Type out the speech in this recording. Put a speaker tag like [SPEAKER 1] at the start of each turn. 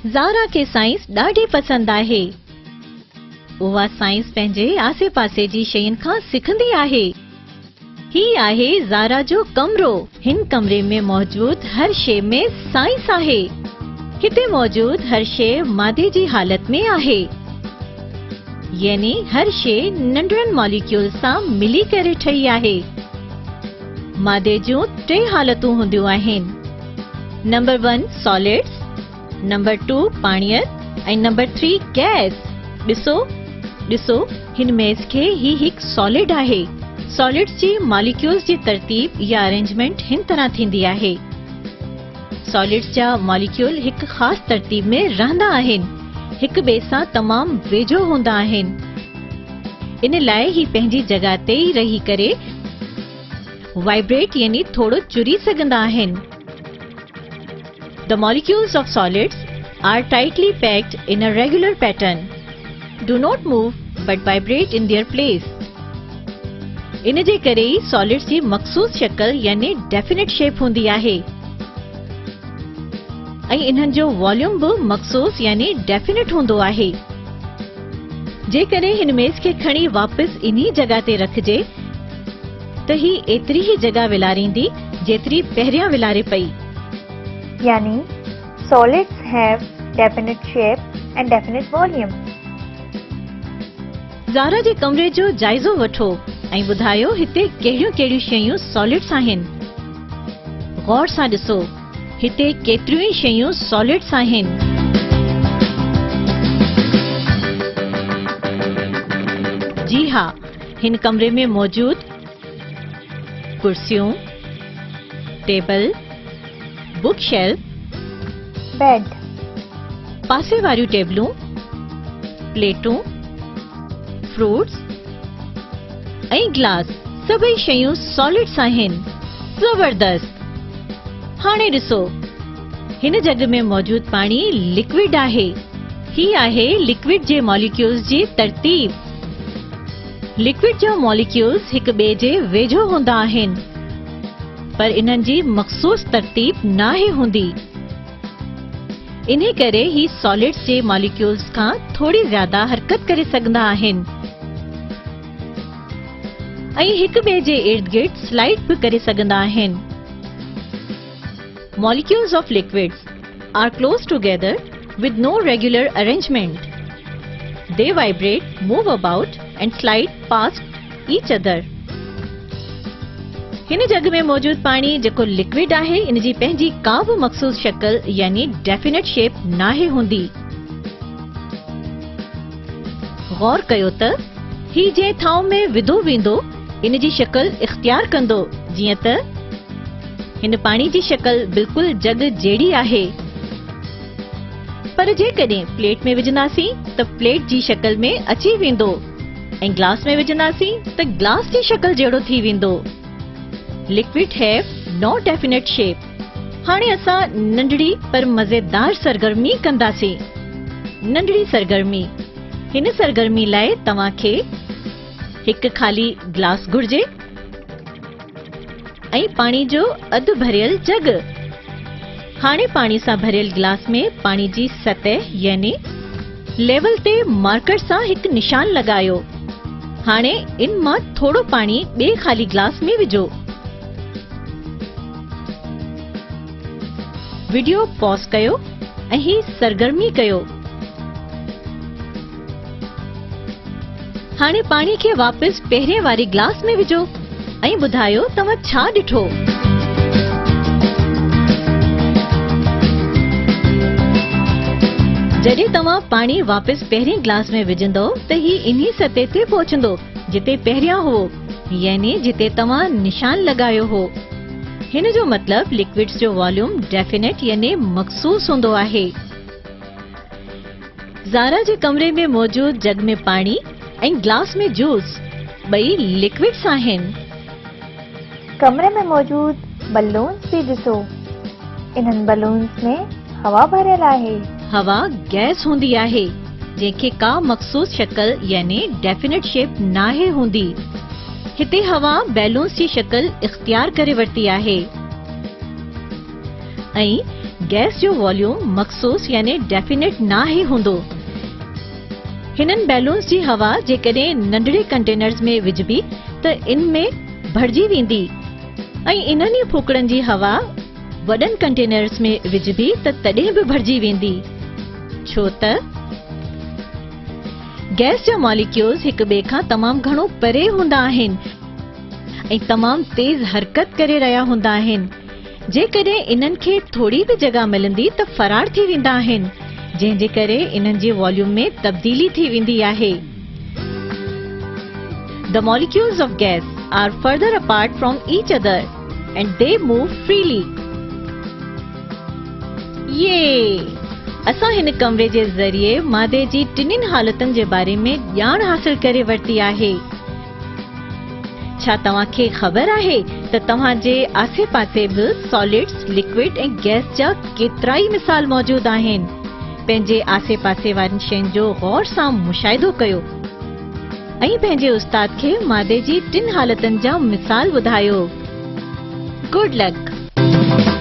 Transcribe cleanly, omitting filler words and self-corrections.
[SPEAKER 1] Zara खे science ॾाढी पसंद आहे। उहा साइंस पंहिंजे आसे पासे जी शयुनि खां सिखंदी आहे। ही आहे ज़ारा जो कमरो। हिन कमरे में मौजूद हर शइ में साइंस आहे। हिते मौजूद हर शइ मादे जी हालत में आहे, यानी हर शइ नंढड़नि मॉलिक्यूल सां मिली करे ठही आहे। मादे जूं 3 हालतूं हूंदियूं आहिनि। नंबर 1 सॉलिड्स, नंबर 2 पाणीअ ऐं नंबर 3 गैस। ॾिसो हिन मेज़ खे ही हिकु सॉलिड आहे। सॉलिड्स जी मॉलिक्यूल्स जी तरतीब या अरेंजमेंट हिन तरह थींदी आहे। सॉलिड्स जा मॉलिक्यूल हिकु ख़ासि तरतीब में रहंदा आहिनि, हिक ॿिए सां तमामु वेझो हूंदा आहिनि। इन लाइ ही पंहिंजी जॻह ते ई रही करे वाइब्रेट यानी थोड़ो चुरी सघंदा आहिनि। The molecules of solids are tightly packed in a regular pattern. Do not move but vibrate in their place. इन जे करे ही सॉलिड्स जी मखसूस शक्ल यानी डेफिनेट शेप हूंदी आहे ऐं इन्हनि जो वॉल्यूम बि मखसूस यानी डेफिनेट हूंदो आहे। जेकॾहिं हिन मेज़ खे खणी वापसि इन्ही जॻह ते रखिजे त ही एतिरी ही जॻह विलारींदी जेतिरी पहिरियां विलारे पई।
[SPEAKER 2] यानी solids have definite shape and definite volume.
[SPEAKER 1] ज़ारा जे कमरे जो जाइज़ो वठो ऐं ॿुधायो हिते कहिड़ियूं शयूं सॉलिड्स आहिनि। गौर सां ॾिसो, हिते केतिरियूं ई शयूं सॉलिड्स आहिनि। जी हाँ, हिन कमरे में मौजूद कुर्सियों, टेबल, बुक शेल्फ,
[SPEAKER 2] बेड,
[SPEAKER 1] पासे वारियूं टेबलूं, प्लेटूं, फ्रूट्स ऐं ग्लास सभई शयूं सॉलिड्स आहिनि। ज़बरदस्त। हाणे ॾिसो, हिन जग में मौजूद पाणी लिक्विड आहे। ही आहे लिक्विड जे मॉलिक्यूल्स जी तरतीब। लिक्विड जा मॉलिक्यूल्स हिक ॿिए जे वेझो हूंदा आहिनि, पर इन्हनि जी मखसूस तरतीब नाहे हूंदी। इन्हे करे ही सॉलिड्स जे मॉलिक्यूल्स खां थोड़ी ज्यादा हरकत करे सघंदा आहिनि ऐं हिक ॿिए जे इर्द गिर्द स्लाइड भी करे सघंदा आहिनि। Molecules of liquids are close together with no regular arrangement. They vibrate, move about and slide past each other. हिन जग में मौजूद पानी जेको लिक्विड आहे, इन जी पंहिंजी का बि मखसूस शक्ल यानी डेफिनेट शेप नाहे हूंदी। गौर कयो त ही जे थाव में विधो वेंदो इन जी शक्ल इख्तियार कंदो, जीअं त हिन पानी जी शक्ल बिल्कुल जग जहिड़ी आहे। पर जेकॾहिं प्लेट में विझंदासीं त प्लेट जी शक्ल में अची वेंदो ऐं ग्लास में विझंदासीं त ग्लास जी शक्ल जहिड़ो थी वेंदो। Liquid have no definite shape. हाणे असां नंढड़ी पर मज़ेदार सरगर्मी कंदासीं। नंढड़ी सरगर्मी। हिन सरगर्मी लाइ तव्हांखे हिकु खाली ग्लास घुर्जे ऐं पानी जो अधु भरियल जग। हाणे पानी सां भरियल गिलास में पानी जी सतह यानी लेवल ते मार्कर सां हिकु निशान लगायो। हाणे इन मां थोड़ो पानी ॿिए खाली गिलास में विझो। वीडियो पॉज कयो ऐं ही सरगर्मी कयो। हाणे पानी खे वापस पहिरिएं वारी गिलास में विझो ऐं ॿुधायो तव्हां छा ॾिठो। जॾहिं तव्हां पानी वापस पहिरिएं गिलास में विझंदो त ही इन्ही सतह ते पहुचंदो जिते पहिरियां हो, यानी जिते तव्हां निशान लगायो हो। हिन जो मतलब लिक्विड्स जो वॉल्यूम डेफिनेट यानी मखसूस हूंदो आहे। ज़ारा जे कमरे में मौजूद जग में पानी ऐं ग्लास में जूस ॿई लिक्विड्स आहिनि।
[SPEAKER 2] कमरे में मौजूद बलून्स भी ॾिसो। इन्हनि बलून्स में हवा भरियल आहे।
[SPEAKER 1] हवा गैस हूंदी आहे जंहिंखे का मखसूस शक्ल यानी डेफिनेट शेप नाहे हूंदी। हिते हवा बैलून्स जी शक्ल इख्तियार करे वरिती आहे ऐं गैस जो वॉल्यूम मखसूस यानी डेफिनेट ना ही हूंदो। हिनन बैलून्स जी हवा जेकॾहिं नंढड़े कंटेनर्स में विझबी त इन में भरजी वेंदी ऐं इन्हनि फूकड़नि जी हवा वॾनि कंटेनर्स में विझबी त तॾहिं बि भरजी वेंदी, छो त गैस जा मॉलिक्यूल्स हिक ॿिए खां तमामु घणो परे हूंदा आहिनि ऐं तमामु तेज़ हरकत करे रहिया हूंदा आहिनि। जेकॾहिं इन्हनि खे थोड़ी बि जॻह मिलंदी त फरार थी वेंदा आहिनि, जंहिंजे करे इन्हनि जे वॉल्यूम में तब्दीली थी वेंदी आहे। The molecules of gas are further apart from each other and they move freely. ये असां हिन कमरे जे ज़रिए मादे जी टिनिन हालतुनि जे बारे में ॼाण हासिल करे वरिती आहे। छा तव्हां खे ख़बर आहे त तव्हां जे आसे पासे बि सॉलिड्स, लिक्विड ऐं गैस जा केतिरा ई मिसाल मौजूद आहिनि। पंहिंजे आसे पासे वारनि शयुनि जो गौर सां मुशाहिदो कयो ऐं पंहिंजे उस्ताद खे मादे जी टिन हालतुनि जा मिसाल ॿुधायो। Good luck.